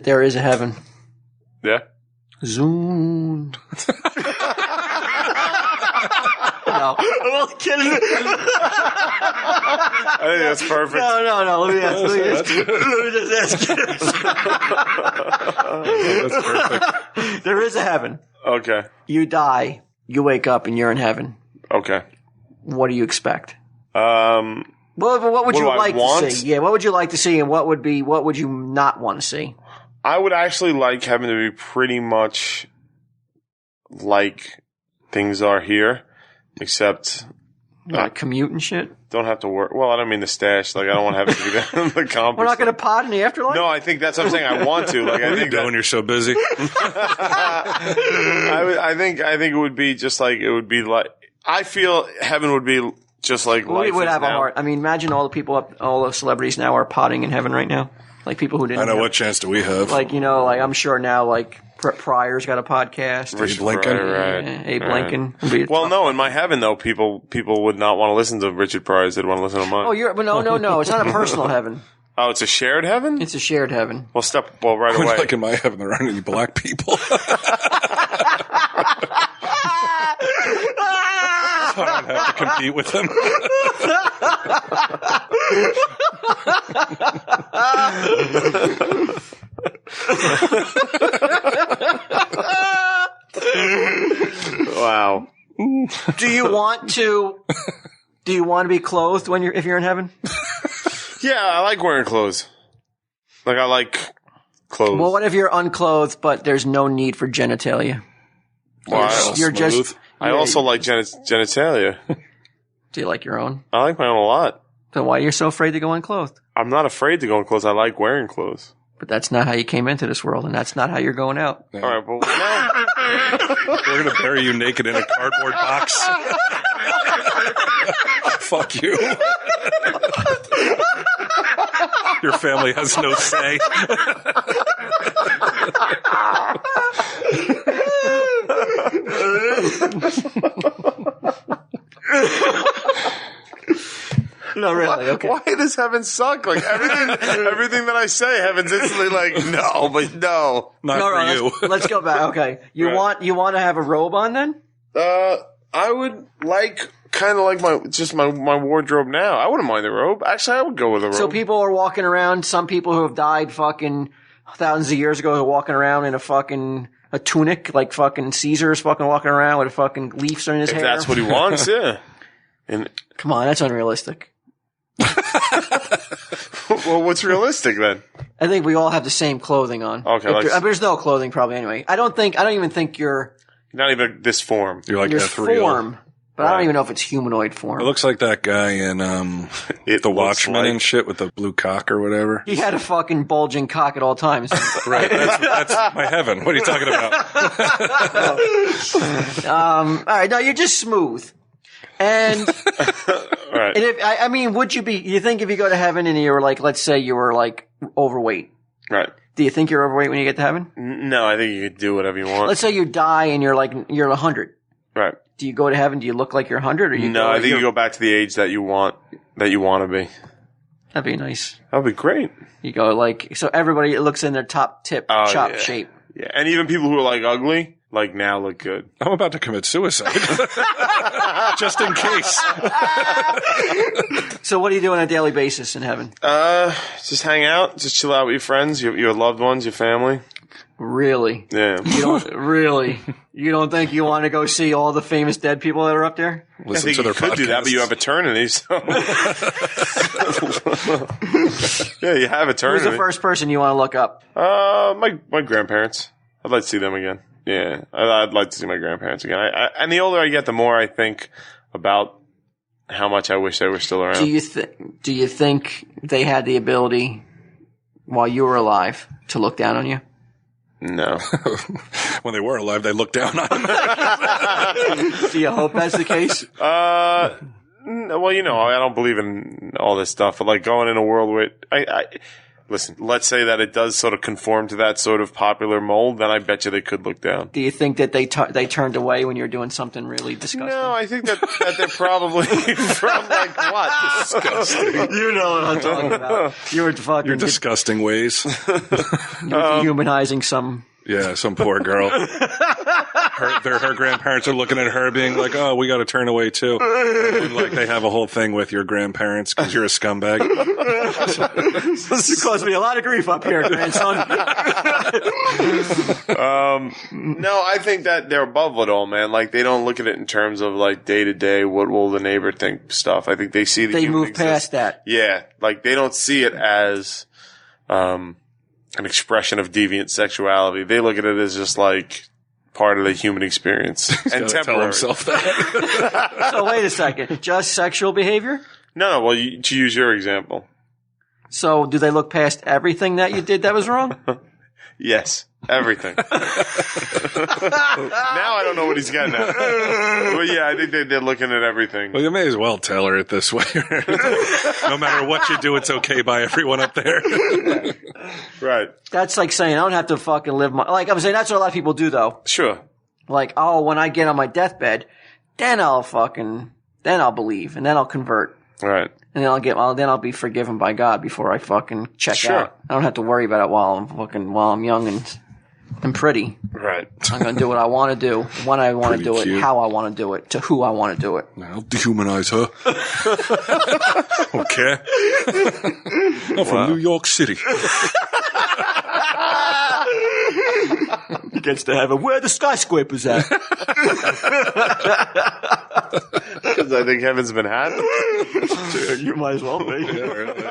There is a heaven. Yeah. Zoom. No. I'm only kidding. I think that's perfect. No. Let me just ask you. That's perfect. There is a heaven. Okay. You die. You wake up and you're in heaven. Okay. What do you expect? What what would you like want? to see? Yeah, what would you like to see, and what would you not want to see? I would actually like heaven to be pretty much like things are here, except Like commute and shit. don't have to work. Well, I don't mean the stash. Like I don't want heaven to be the accomplishment. We're not going to pod in the afterlife. No, I think that's what I'm saying. I want to. Like I What are you think doing? You're so busy. I think it would be just like it would be like I feel heaven would be just like we life would is have a now. heart. I mean, imagine all the people, all the celebrities now are potting in heaven right now. Like people who didn't. I know. have- What chance do we have? Like like I'm sure now, like Pryor's got a podcast. Richard Lincoln. Pryor, right. Yeah, Abe Right. Lincoln. Would be a Well, top- no, in my heaven though, people would not want to listen to Richard Pryor. They'd want to listen to mine. Oh, but no. It's not a personal heaven. Oh, it's a shared heaven? It's a shared heaven. Well, right away. Like in my heaven, there aren't any black people. So I don't have to compete with them. Wow. Do you want to be clothed if you're in heaven? Yeah, I like wearing clothes. Like I like clothes. Well, what if you're unclothed, but there's no need for genitalia? Wow. You're just. I also like genitalia. Do you like your own? I like my own a lot. Then why are you so afraid to go unclothed? I'm not afraid to go in clothes. I like wearing clothes. But that's not how you came into this world, and that's not how you're going out. All right, but no. We're going to bury you naked in a cardboard box. Fuck you. Your family has no say. No, really. Okay. Why does heaven suck? Like everything that I say, heaven's instantly like, no, but no. Not No, for no, you. let's go back. Okay, you Right. want to have a robe on then? I would like kind of like my wardrobe now. I wouldn't mind the robe. Actually, I would go with a robe. So people are walking around. Some people who have died fucking thousands of years ago are walking around in a tunic, like fucking Caesar's fucking walking around with fucking leaves in his if hair. that's what he wants, yeah. And Come on, that's unrealistic. well, what's realistic then? I think we all have the same clothing on. Okay, like- there's no clothing probably anyway. I don't even think you're Not even this form. You're like your ethereal. form, but I don't Right. even know if it's humanoid form. It looks like that guy in It The looks Watchmen like- and shit with the blue cock or whatever. He had a fucking bulging cock at all times. Right. That's my heaven. What are you talking about? All right, no, you're just smooth. And Right. would you be? You think if you go to heaven and you're like, let's say you were like overweight, Right. do you think you're overweight when you get to heaven? No, I think you could do whatever you want. Let's say you die and you're 100. Right. Do you go to heaven? Do you look like you're 100, or you? No, go I like think you you're- go back to the age that you want to be. That'd be nice. That would be great. You go so everybody looks in their top tip Oh, chop yeah. shape. Yeah, and even people who are like ugly, like now look good. I'm about to commit suicide. Just in case. So what do you do on a daily basis in heaven? Just hang out, just chill out with your friends, your loved ones, your family. Really? Yeah. You don't really? You don't think you want to go see all the famous dead people that are up there? I Listen think to you their could do that, but you have eternity. So. Yeah, you have Who's eternity. the first person you want to look up? My grandparents. I'd like to see them again. Yeah, I'd like to see my grandparents again. And the older I get, the more I think about how much I wish they were still around. Do you think they had the ability while you were alive to look down on you? No. When they were alive, they looked down on them. Do you hope that's the case? Well, I don't believe in all this stuff. But like going in a world where listen, let's say that it does sort of conform to that sort of popular mold, then I bet you they could look down. Do you think that they turned away when you're doing something really disgusting? No, I think that they're probably from like what? Disgusting. You know what I'm talking about. You're fucking Your disgusting ways. you're dehumanizing some. Yeah, some poor girl. Her grandparents are looking at her being like, oh, we got to turn away too. And like they have a whole thing with your grandparents because you're a scumbag. You caused me a lot of grief up here, grandson. No, I think that they're above it all, man. Like they don't look at it in terms of like day to day, what will the neighbor think stuff. I think they see They move past that. Yeah, like they don't see it as an expression of deviant sexuality. They look at it as just like part of the human experience and temporary. Tell himself that. So wait a second. Just sexual behavior? No, well, to use your example. So do they look past everything that you did that was wrong? Yes, everything. Now I don't know what he's getting at. Well, yeah, I think they're looking at everything. Well, you may as well tell her it this way. No matter what you do, it's okay by everyone up there. Right. That's like saying I don't have to fucking live my... Like I'm saying that's what a lot of people do though. Sure. Like, oh, when I get on my deathbed, then I'll believe and then I'll convert. Right. And then I'll be forgiven by God before I fucking check out. I don't have to worry about it while I'm young and pretty. Right. I'm going to do what I want to do, when I want to do cute. it, how I want to do it, to who I want to do it. I'll dehumanize her. Okay. I'm from New York City. He gets to heaven. Where are the skyscrapers at? Because I think heaven's been had. You might as well be. Yeah, really.